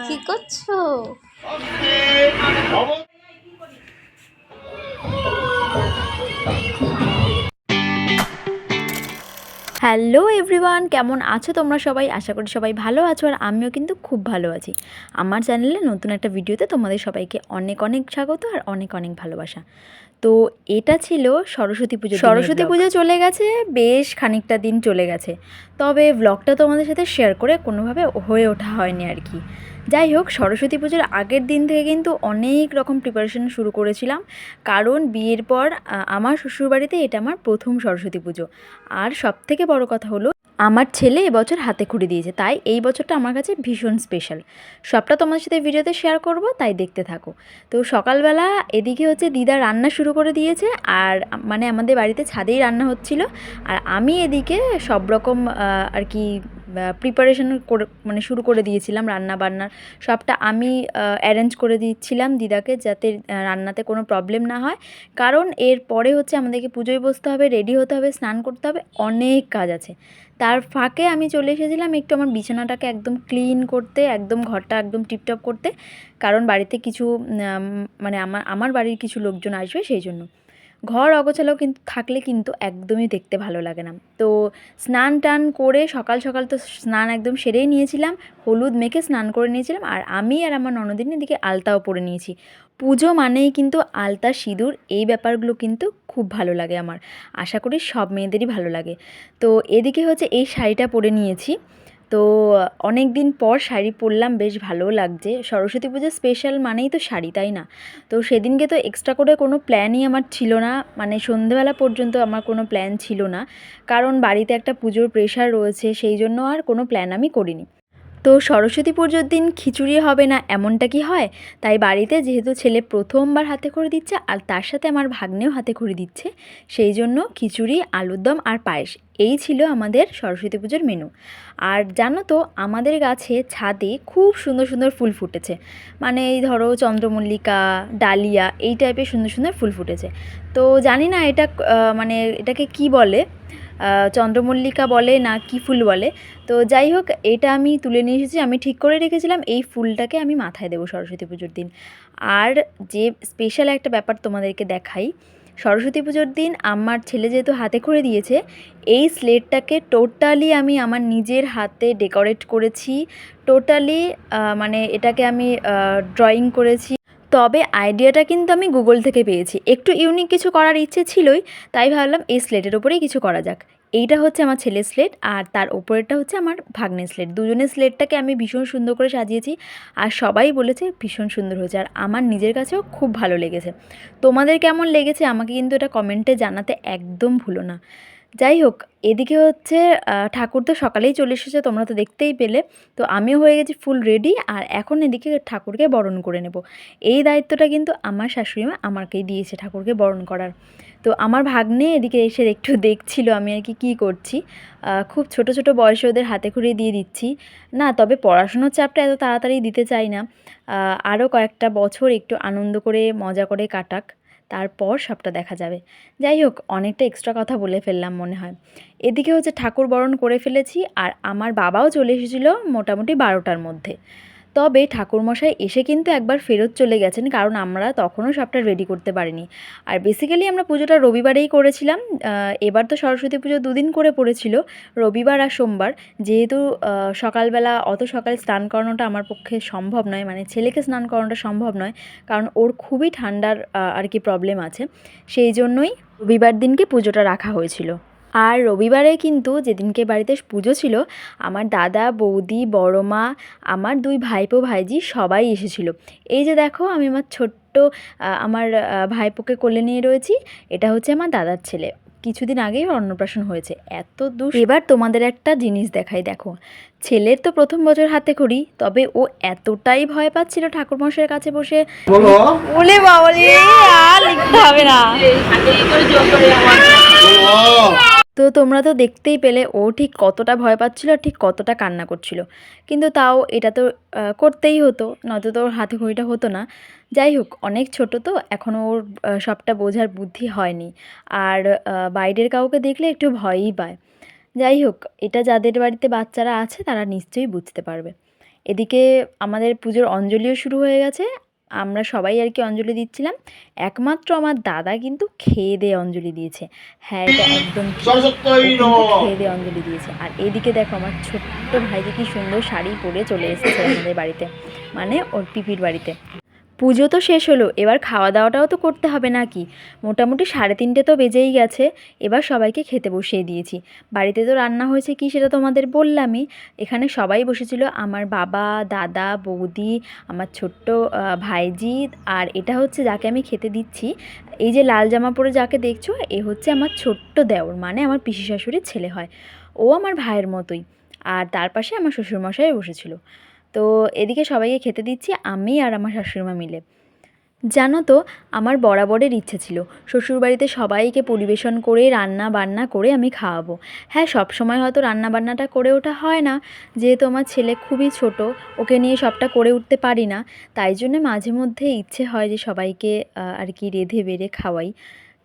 কি করছো? Hello everyone, কেমন আছো তোমরা সবাই? আশা করি সবাই ভালো আছো, আর আমিও কিন্তু খুব ভালো আছি। আমার চ্যানেলে নতুন একটা ভিডিওতে তোমাদের সবাইকে অনেক অনেক স্বাগত আর অনেক অনেক ভালোবাসা। তো এটা ছিল সরস্বতী পুজো। সরস্বতী পুজো চলে গেছে, বেশ খানিকটা দিন চলে গেছে, তবে ব্লগটা তোমাদের সাথে শেয়ার করে কোনোভাবে হয়ে ওঠা হয়নি আর কি। যাই হোক, সরস্বতী পুজোর আগের দিন থেকে কিন্তু অনেক রকম প্রিপারেশন শুরু করেছিলাম, কারণ বিয়ের পর আমার শ্বশুরবাড়িতে এটা আমার প্রথম সরস্বতী পুজো। আর সবথেকে বড় কথা হলো, আমার ছেলে এবছর হাতে খড়ি দিয়েছে, তাই এই বছরটা আমার কাছে ভীষণ স্পেশাল। সবটা তোমাদের সাথে ভিডিওতে শেয়ার করব, তাই দেখতে থাকো। তো সকালবেলা এদিকে হচ্ছে দিদা রান্না শুরু করে দিয়েছে, আর মানে আমাদের বাড়িতে ছাদেই রান্না হচ্ছিল, আর আমি এদিকে সব রকম আর কি প্রিপারেশন করে মানে শুরু করে দিয়েছিলাম। রান্না বান্নার সবটা আমি অ্যারেঞ্জ করে দিচ্ছিলাম দিদাকে, যাতে রান্নাতে কোনো প্রবলেম না হয়, কারণ এর পরে হচ্ছে আমাদেরকে পুজোয় বসতে হবে, রেডি হতে হবে, স্নান করতে হবে, অনেক কাজ আছে। তার ফাঁকে আমি চলে এসেছিলাম একটু আমার বিছানাটাকে একদম ক্লিন করতে, একদম ঘরটা একদম টিপটপ করতে, কারণ বাড়িতে কিছু মানে আমার বাড়ির কিছু লোকজন আসবে, সেই জন্য। ঘর অগোছালো কিন্তু থাকলে কিন্তু একদমই দেখতে ভালো লাগে না। তো স্নান টান করে সকাল সকাল তো স্নান একদম সেরেই নিয়েছিলাম, হলুদ মেখে স্নান করে নিয়েছিলাম, আর আমি আর আমার ননদিনী এদিকে আলতাও পরে নিয়েছি। পুজো মানেই কিন্তু আলতা, সিঁদুর, এই ব্যাপারগুলো কিন্তু খুব ভালো লাগে আমার, আশা করি সব মেয়েদেরই ভালো লাগে। তো এদিকে হচ্ছে এই শাড়িটা পরে নিয়েছি। তো অনেক দিন পর শাড়ি পরলাম, বেশ ভালোও লাগছে। সরস্বতী পুজো স্পেশাল মানেই তো শাড়ি, তাই না? তো সেদিনকে তো এক্সট্রা করে কোনো প্ল্যানই আমার ছিল না, মানে সন্ধেবেলা পর্যন্ত আমার কোনো প্ল্যান ছিল না, কারণ বাড়িতে একটা পুজোর প্রেশার রয়েছে, সেই জন্য আর কোনো প্ল্যান আমি করিনি। তো সরস্বতী পুজোর দিন খিচুড়ি হবে না এমনটা কি হয়? তাই বাড়িতে যেহেতু ছেলে প্রথমবার হাতে খড়ি দিচ্ছে, আর তার সাথে আমার ভাগ্নেও হাতে খড়ি দিচ্ছে, সেই জন্য খিচুড়ি, আলুর দম আর পায়েস, এই ছিল আমাদের সরস্বতী পুজোর মেনু। আর জানো তো, আমাদের গাছে ছাদে খুব সুন্দর সুন্দর ফুল ফুটেছে, মানে এই ধরো চন্দ্রমল্লিকা, ডালিয়া, এই টাইপের সুন্দর সুন্দর ফুল ফুটেছে। তো জানি না এটা মানে এটাকে কি বলে, চন্দ্রমল্লিকা বলে না কি ফুল বলে। তো যাই হোক, এটা আমি তুলে নিয়ে এসেছি, আমি ঠিক করে রেখেছিলাম এই ফুলটাকে আমি মাথায় দেবো সরস্বতী পুজোর দিন। আর যে স্পেশাল একটা ব্যাপার তোমাদেরকে দেখাই, সরস্বতী পুজোর দিন আমার ছেলে যেহেতু হাতে খড়ি দিয়েছে, এই স্লেটটাকে টোটালি আমি আমার নিজের হাতে ডেকোরেট করেছি, টোটালি মানে এটাকে আমি ড্রয়িং করেছি। তবে আইডিয়াটা কিন্তু আমি গুগল থেকে পেয়েছি, একটু ইউনিক কিছু করার ইচ্ছে ছিলই, তাই ভাবলাম এই স্লেটের ওপরেই কিছু করা যাক। এইটা হচ্ছে আমার ছেলের স্লেট, আর তার ওপরেরটা হচ্ছে আমার ভাগ্নের স্লেট। দুজনের স্লেটটাকে আমি ভীষণ সুন্দর করে সাজিয়েছি, আর সবাই বলেছে ভীষণ সুন্দর হয়েছে, আর আমার নিজের কাছেও খুব ভালো লেগেছে। তোমাদের কেমন লেগেছে আমাকে কিন্তু এটা কমেন্টে জানাতে একদম ভুলো না। যাই হোক, এদিকে হচ্ছে ঠাকুর তো সকালেই চলে এসেছে, তোমরা তো দেখতেই পেলে। তো আমিও হয়ে গেছি ফুল রেডি, আর এখন এদিকে ঠাকুরকে বরণ করে নেব। এই দায়িত্বটা কিন্তু আমার শাশুড়িমা আমাকেই দিয়েছে, ঠাকুরকে বরণ করার। তো আমার ভাগ্নে এদিকে এসে একটু দেখছিল আমি আর কি কী করছি। খুব ছোট ছোট বয়সে ওদের হাতে খড়ি দিয়ে দিচ্ছি না, তবে পড়াশুনোর চাপটা এত তাড়াতাড়ি দিতে চাই না, আরও কয়েকটা বছর একটু আনন্দ করে মজা করে কাটাক, তারপর সবটা দেখা যাবে। যাই হোক, অনেকটা এক্সট্রা কথা বলে ফেললাম মনে হয়। এদিকে হচ্ছে ঠাকুর বরণ করে ফেলেছি, আর আমার বাবাও চলে এসেছিলো মোটামুটি 12টার মধ্যে। তবে ঠাকুরমশাই এসে কিন্তু একবার ফেরত চলে গেছেন, কারণ আমরা তখনও সবটা রেডি করতে পারিনি। আর বেসিক্যালি আমরা পুজোটা রবিবারেই করেছিলাম, এবার তো সরস্বতী পুজো দুদিন করে পড়েছিল, রবিবার আর সোমবার। যেহেতু সকালবেলা অত সকালে স্নান করানোটা আমার পক্ষে সম্ভব নয়, মানে ছেলেকে স্নান করানোটা সম্ভব নয়, কারণ ওর খুবই ঠান্ডার আর কি প্রবলেম আছে, সেই জন্যই রবিবার দিনকে পুজোটা রাখা হয়েছিল। আর রবিবারে কিন্তু যেদিনকে বাড়িতে পুজো ছিল, আমার দাদা, বৌদি, বড় মা, আমার 2 ভাইপো ভাইজি সবাই এসেছিলো। এই যে দেখো, আমি আমার ছোট্ট আমার ভাইপোকে কোলে নিয়ে রয়েছি, এটা হচ্ছে আমার দাদার ছেলে, কিছুদিন আগেই ওর অন্নপ্রাশন হয়েছে। এত দূর। এবার তোমাদের একটা জিনিস দেখাই, দেখো, ছেলের তো প্রথম বছর হাতে খড়ি, তবে ও এতটাই ভয় পাচ্ছিল ঠাকুরমশাইয়ের কাছে বসে, বলে বাবা আর লিখতে হবে না। তো তোমরা তো দেখতেই পেলে ও ঠিক কতটা ভয় পাচ্ছিল আর ঠিক কতটা কান্না করছিল, কিন্তু তাও এটা তো করতেই হতো, নয়তো তো ওর হাতে খড়িটা হতো না। যাই হোক, অনেক ছোট তো এখনও ওর সবটা বোঝার বুদ্ধি হয়নি, আর বাইরের কাউকে দেখলে একটু ভয়ই পায়। যাই হোক, এটা যাদের বাড়িতে বাচ্চারা আছে তারা নিশ্চয়ই বুঝতে পারবে। এদিকে আমাদের পুজোর অঞ্জলিও শুরু হয়ে গেছে। আমরা সবাই আর কি অঞ্জলি দিচ্ছিলাম। একমাত্র আমার দাদা কিন্তু খেয়ে দেয়ে অঞ্জলি দিয়েছে। হ্যাঁ, এটা একদম ঠিক। ও কিন্তু খেয়ে দেয়ে অঞ্জলি দিয়েছে। আর এদিকে দেখো আমার ছোট্ট ভাইকে কি সুন্দর শাড়ি পরে চলে এসেছে আমাদের বাড়িতে, মানে ওর পিপির বাড়িতে। পুজো তো শেষ হলো, এবার খাওয়া দাওয়াটাও তো করতে হবে নাকি। মোটামুটি 3:30 তো বেজেই গেছে। এবার সবাইকে খেতে বসিয়ে দিয়েছি। বাড়িতে তো রান্না হয়েছে কি সেটা তোমাদের বললামই। এখানে সবাই বসেছিল, আমার বাবা, দাদা, বৌদি, আমার ছোট্ট ভাইজি। আর এটা হচ্ছে যাকে আমি খেতে দিচ্ছি, এই যে লাল জামা পরে যাকে দেখছো, এ হচ্ছে আমার ছোট্ট দেওর, মানে আমার পিসি শাশুড়ির ছেলে হয়। ও আমার ভাইয়ের মতোই। আর তার পাশে আমার শ্বশুরমশাই বসেছিল। তো এদিকে সবাইকে খেতে দিচ্ছি আমি আর আমার শাশুড়িমা মিলে। জানো তো, আমার বরাবরের ইচ্ছে ছিল শ্বশুরবাড়িতে সবাইকে পরিবেশন করে রান্না বান্না করে আমি খাওয়াবো। হ্যাঁ, সব সময় হয়তো রান্না বান্নাটা করে ওঠা হয় না, যেহেতু আমার ছেলে খুবই ছোট, ওকে নিয়ে সবটা করে উঠতে পারি না। তাই জন্যে মাঝে মধ্যে ইচ্ছে হয় যে সবাইকে আর কি রেঁধে বেড়ে খাওয়াই।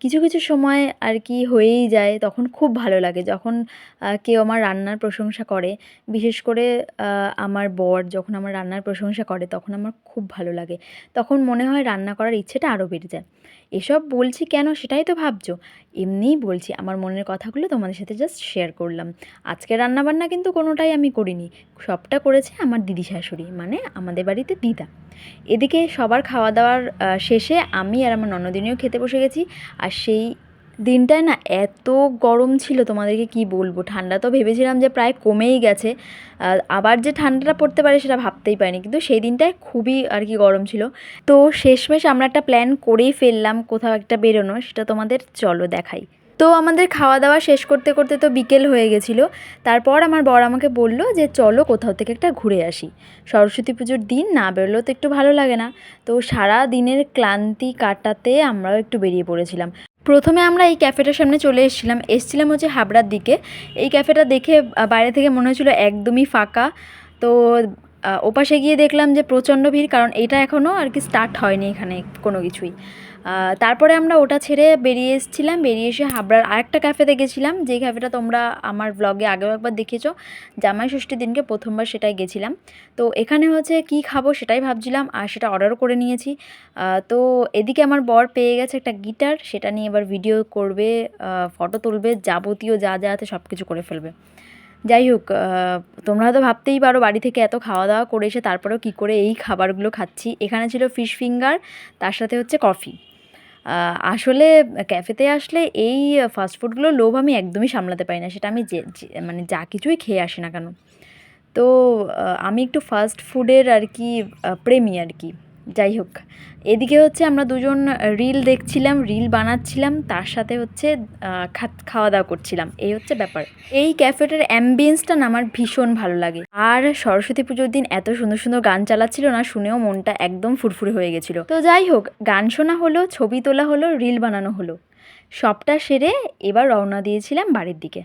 কিছু কিছু সময় আর কি হয়েই যায়, তখন খুব ভালো লাগে যখন কেউ আমার রান্নার প্রশংসা করে। বিশেষ করে আমার বর যখন আমার রান্নার প্রশংসা করে তখন আমার খুব ভালো লাগে। তখন মনে হয় রান্না করার ইচ্ছেটা আরও বেড়ে যায়। এসব বলছি কেন সেটাই তো ভাবছো। এমনিই বলছি, আমার মনের কথাগুলো তোমাদের সাথে জাস্ট শেয়ার করলাম। আজকে রান্নাবান্না কিন্তু কোনোটাই আমি করিনি, সবটা করেছে আমার দিদি শাশুড়ি, মানে আমাদের বাড়িতে দিদা। এদিকে সবার খাওয়া দাওয়ার শেষে আমি আর আমার ননদিনীও খেতে বসে গেছি। আর সেই দিনটায় না এত গরম ছিল, তোমাদেরকে কি বলবো। ঠান্ডা তো ভেবেছিলাম যে প্রায় কমেই গেছে, আবার যে ঠান্ডাটা পড়তে পারে সেটা ভাবতেই পারিনি, কিন্তু সেই দিনটায় খুবই আর কি গরম ছিল। তো শেষমেশ আমরা একটা প্ল্যান করেই ফেললাম কোথাও একটা বেরোনো, সেটা তোমাদের চলো দেখাই। তো আমাদের খাওয়া দাওয়া শেষ করতে করতে তো বিকেল হয়ে গেছিলো। তারপর আমার বর আমাকে বললো যে চলো কোথাও থেকে একটা ঘুরে আসি। সরস্বতী পুজোর দিন না বেরোলেও তো একটু ভালো লাগে না। তো সারা দিনের ক্লান্তি কাটাতে আমরাও একটু বেরিয়ে পড়েছিলাম। প্রথমে আমরা এই ক্যাফেটার সামনে চলে এসছিলাম হচ্ছে হাবড়ার দিকে। এই ক্যাফেটা দেখে বাইরে থেকে মনে হচ্ছিলো একদমই ফাঁকা। তো ওপাশে গিয়ে দেখলাম যে প্রচণ্ড ভিড়, কারণ এটা এখনও আর কি স্টার্ট হয়নি এখানে কোনো কিছুই। তারপরে আমরা ওটা ছেড়ে বেরিয়ে এসেছিলাম, বেরিয়ে এসে হাবড়ার আরেকটা ক্যাফেতে গেছিলাম, যেই ক্যাফেটা তোমরা আমার ব্লগে আগেও একবার দেখেছো। জামাই ষষ্ঠীর দিনকে প্রথমবার সেটাই গেছিলাম। তো এখানে হচ্ছে কি খাবো সেটাই ভাবছিলাম, আর সেটা অর্ডারও করে নিয়েছি। তো এদিকে আমার বর পেয়ে গেছে একটা গিটার, সেটা নিয়ে এবার ভিডিও করবে, ফটো তুলবে, যাবতীয় যা যা আছে সব কিছু করে ফেলবে। যাই হোক, তোমরা হয়তো ভাবতেই পারো বাড়ি থেকে এত খাওয়া দাওয়া করে এসে তারপরেও কী করে এই খাবারগুলো খাচ্ছি। এখানে ছিল ফিশ ফিঙ্গার, তার সাথে হচ্ছে কফি। আসলে ক্যাফেতে আসলে এই ফাস্টফুডগুলোর লোভ আমি একদমই সামলাতে পারি না, সেটা আমি মানে যা কিছুই খেয়ে আসি না কেন। তো আমি একটু ফাস্ট ফুডের আর কি প্রেমী আর কি। যাই হোক, এদিকে হচ্ছে আমরা দুজন রিল দেখছিলাম, রিল বানাচ্ছিলাম, তার সাথে হচ্ছে খাওয়া দাওয়া করছিলাম, এই হচ্ছে ব্যাপার। এই ক্যাফেটার অ্যাম্বিয়েন্সটা না আমার ভীষণ ভালো লাগে। আর সরস্বতী পুজোর দিন এত সুন্দর সুন্দর গান চালাচ্ছিল না, শুনেও মনটা একদম ফুরফুরে হয়ে গেছিলো। তো যাই হোক, গান শোনা হলো, ছবি তোলা হলো, রিল বানানো হলো, সবটা সেরে এবার রওনা দিয়েছিলাম বাড়ির দিকে।